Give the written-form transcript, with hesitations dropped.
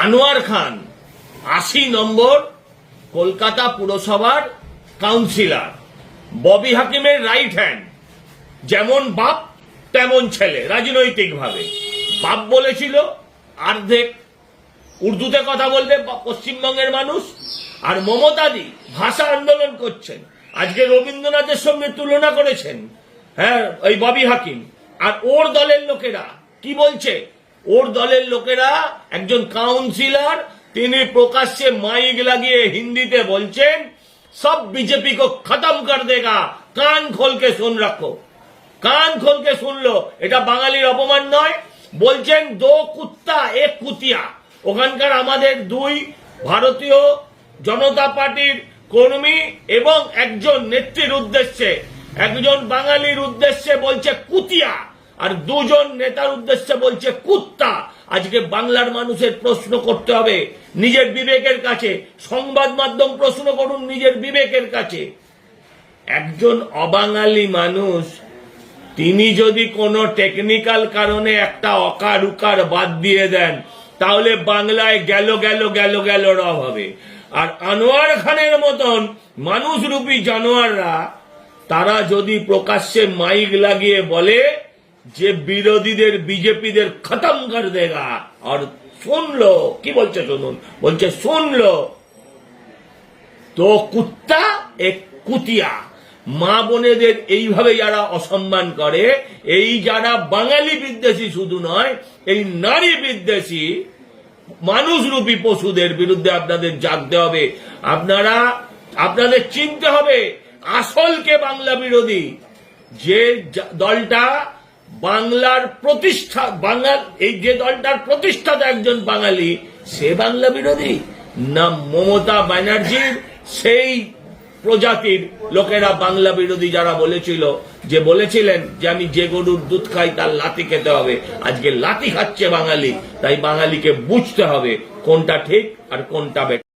আনোয়ার খান ৮০ নম্বর কলকাতা পুরসভার কাউন্সিলর, ববি হাকিমের right hand, যেমন বাপ তেমন ছেলে রাজনৈতিকভাবে। বাপ বলেছিল অর্ধেক উর্দুতে কথা বলবে পশ্চিমবঙ্গের মানুষ, আর মমতাদি ভাষা আন্দোলন করছেন। আজকে রবীন্দ্রনাথের সঙ্গে তুলনা করেছেন ওই ববি হাকিম। আর ওর দলের লোকেরা কি বলছে? ওর দলের লোকেরা, একজন কাউন্সিলর তিনি প্রকাশ্যে মাইক লাগিয়ে হিন্দিতে বলছেন, সব বিজেপি কো খতম কর দেগা, কান খোলকে শুন রাখো। কান খোলকে শুনলো, এটা বাঙালির অপমান নয়? বলছেন দো কুত্তা এক কুতিয়া। ওখানকার আমাদের দুই ভারতীয় জনতা পার্টির কর্মী এবং একজন নেত্রীর উদ্দেশ্যে, একজন বাঙালির উদ্দেশ্যে বলছে কুতিয়া, আর দুজন নেতার উদ্দেশ্যে বলছে কুত্তা। আজকে বাংলার মানুষের প্রশ্ন করতে হবে নিজের বিবেকের কাছে, সংবাদ মাধ্যম প্রশ্ন করুন নিজের বিবেকের কাছে। একজন অবাঙালি মানুষ তিনি যদি কোনো টেকনিক্যাল কারণে একটা অকার উকার বাদ দিয়ে দেন, তাহলে বাংলায় গেল গেল গেল গেল রব হবে। আর আনোয়ার খানের মতন মানুষরূপী জানোয়াররা, তারা যদি প্রকাশ্যে মাইক লাগিয়ে বলে যে বিরোধীদের বিজেপিদের খতম কর দেগা, আর শুনলো কি বলছে শুনুন, বলছে শুনলো তো কুত্তা এক কুতিয়া। মা বোনেদের এইভাবে যারা অসম্মান করে, এই যারা বাঙালি বিদ্বেষী শুধু নয়, এই নারী বিদ্বেষী মানুষরূপী পশুদের বিরুদ্ধে আপনাদের জাগতে হবে। আপনাদের চিনতে হবে আসলকে বাংলা বিরোধী। যে দলটা বাংলার প্রতিষ্ঠা, এই যে দলটার প্রতিষ্ঠাতা একজন বাঙালি, সে বাংলা বিরোধী না মমতা ব্যানার্জির সেই প্রজাতির লোকেরা বাংলা বিরোধী, যারা বলেছিলেন যে আমি যে গরুর দুধ খাই তার লাথি খেতে হবে। আজকে লাথি খাচ্ছে বাঙালি। তাই বাঙালিকে বুঝতে হবে কোনটা ঠিক আর কোনটা বেঠিক।